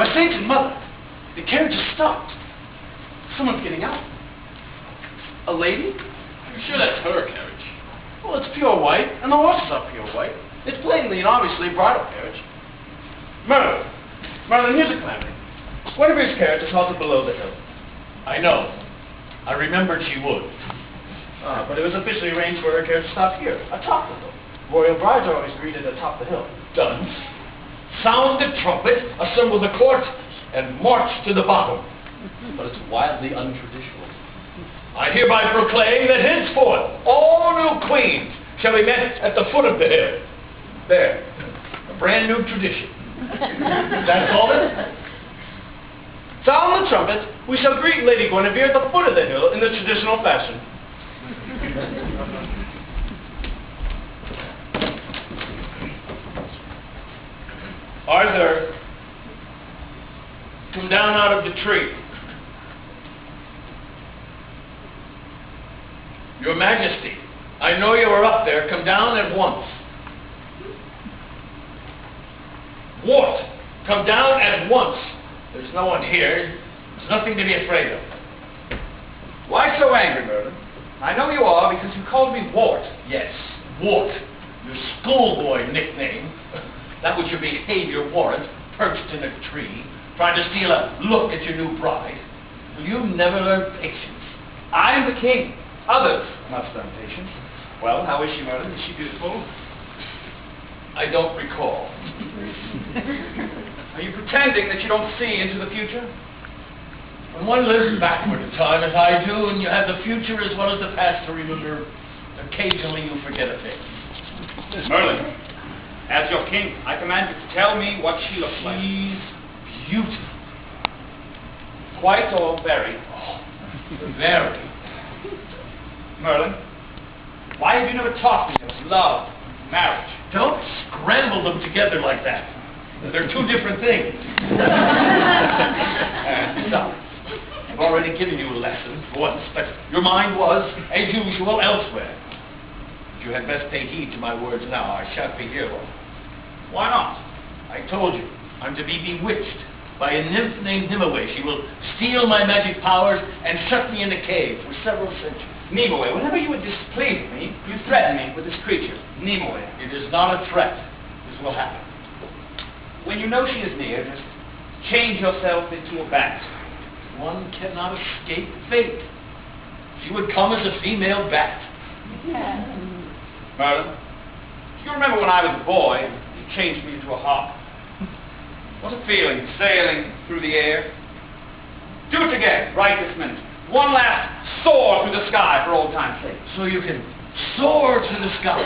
My saints and mother, the carriage has stopped. Someone's getting out. A lady? I'm sure that's her carriage. Well, it's pure white, and the horses are pure white. It's plainly and obviously a bridal carriage. Merlin, here's a calamity. Guinevere's carriage is halted below the hill. I know. I remembered she would. But it was officially arranged for her carriage to stop here, atop the hill. Royal brides are always greeted atop the hill. Done. Sound the trumpet, assemble the court, and march to the bottom. But it's wildly untraditional. I hereby proclaim that henceforth all new queens shall be met at the foot of the hill. There. A brand new tradition. That's all it is. Sound the trumpet, we shall greet Lady Guinevere at the foot of the hill in the traditional fashion. Arthur, come down out of the tree. Your Majesty, I know you are up there. Come down at once. Wart, come down at once. There's no one here. There's nothing to be afraid of. Why so angry, Merlin? I know you are because you called me Wart. Yes, Wart, your schoolboy nickname. That was your behavior warrant, perched in a tree, trying to steal a look at your new bride. Will you never learn patience? I am the king. Others must learn patience. Well, how is she, Merlin? Is she beautiful? I don't recall. Are you pretending that you don't see into the future? When one lives backward in time, as I do, and you have the future as well as the past to remember, occasionally you forget a thing. Merlin, as your king, I command you to tell me what she looks like. She's beautiful. Quite or very? Oh, very. Merlin, why have you never taught me of love, marriage? Don't scramble them together like that. They're two different things. Stop. I've already given you a lesson once, but your mind was, as usual, elsewhere. But you had best pay heed to my words now. I shan't be here long. Why not? I told you, I'm to be bewitched by a nymph named Nimue. She will steal my magic powers and shut me in a cave for several centuries. Nimue, whenever you would displease me, you threaten me with this creature, Nimue. It is not a threat. This will happen. When you know she is near, just change yourself into a bat. One cannot escape fate. She would come as a female bat. Merlin, do you remember when I was a boy, you changed me into a hawk? What a feeling, sailing through the air. Do it again, right this minute. One last soar through the sky for old time's sake. So you can soar to the sky,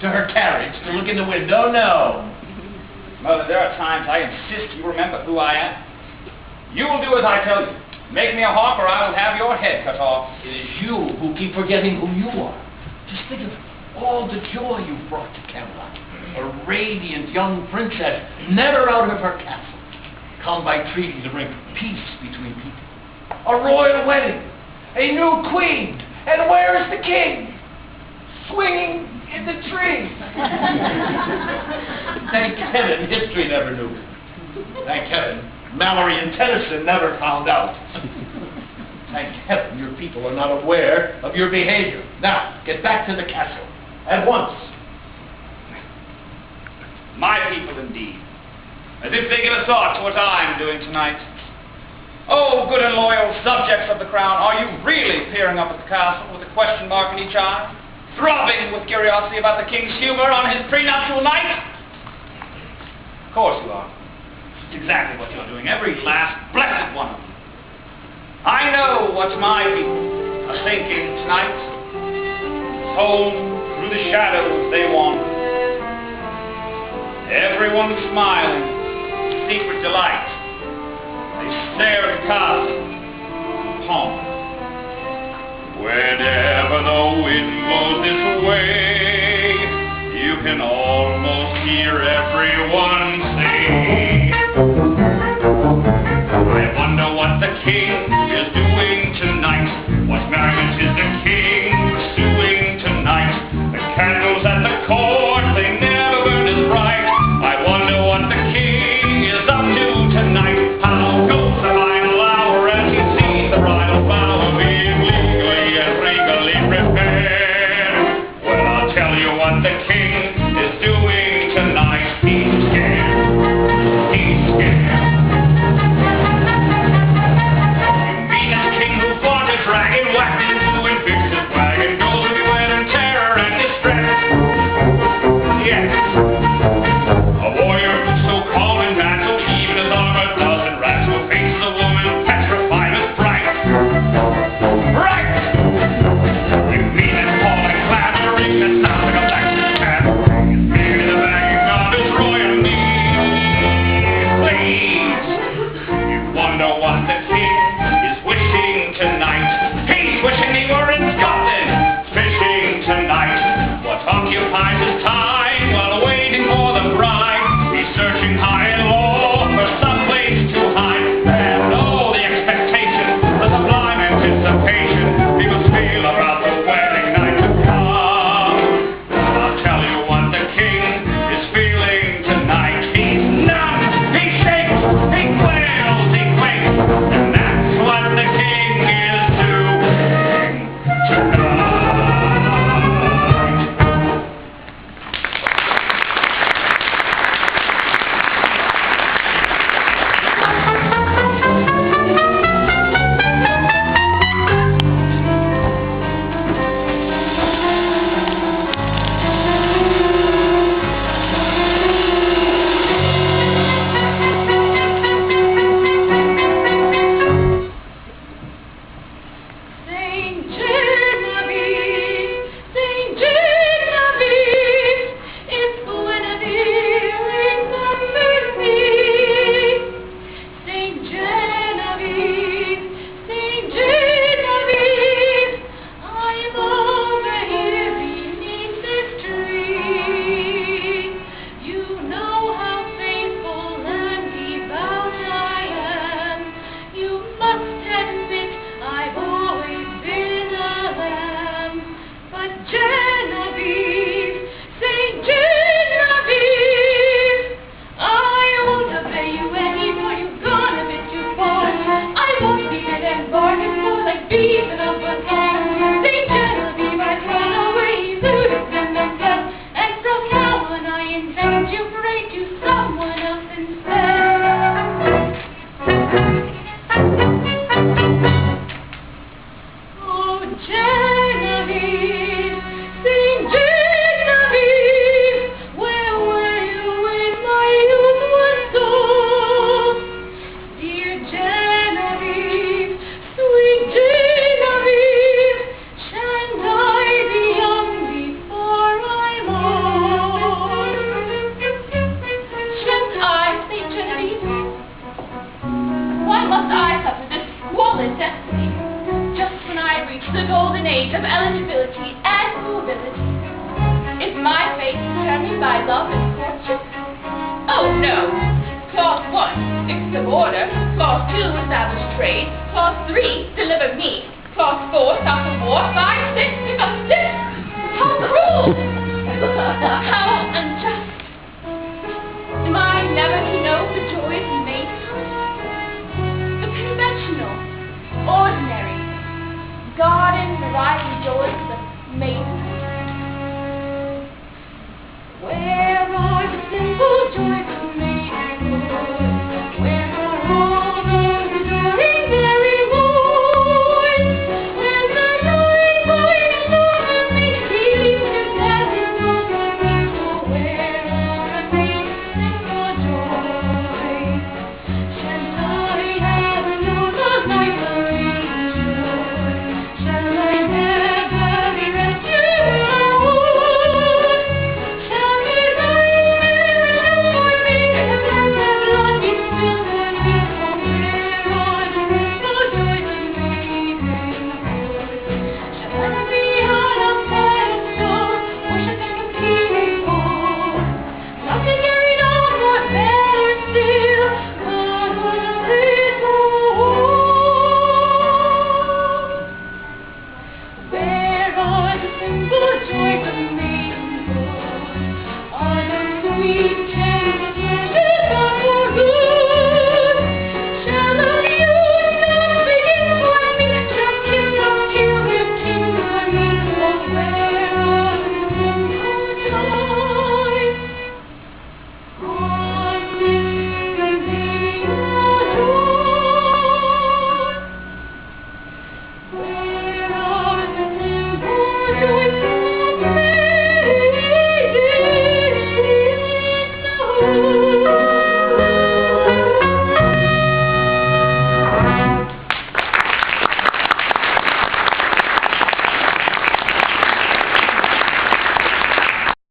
to her carriage, to look in the window? No. Mother, there are times I insist you remember who I am. You will do as I tell you. Make me a hawk or I will have your head cut off. It is you who keep forgetting who you are. Just think of all the joy you've brought to Camelot. A radiant young princess, never out of her castle, come by treaty to bring peace between people. A royal wedding, a new queen, and where is the king? Swinging in the tree. Thank heaven, history never knew. Thank heaven, Mallory and Tennyson never found out. Thank heaven, your people are not aware of your behavior. Now, get back to the castle, at once. My people, indeed. As if they give a thought to what I'm doing tonight. Oh, good and loyal subjects of the crown, are you really peering up at the castle with a question mark in each eye? Throbbing with curiosity about the king's humor on his prenuptial night? Of course you are. It's exactly what you're doing, every last blessed one of you. I know what my people are thinking tonight. Home through the shadows they wander. Everyone smiling, secret delight. They stare at the castle, ponder. Whenever the wind blows this way, you can almost hear everyone say, I wonder what the king is doing tonight. What merriment is the king pursuing tonight? The candles at the court, they never burn as bright. I wonder what the king is up to tonight. the golden age of eligibility and mobility. Is my fate determined by love and fortune? Oh, no. Clause 1, fix the border. Clause 2, establish trade. Clause 3, deliver me. Clause 4, stop the war. 5, 6, pick up sticks. How cruel! How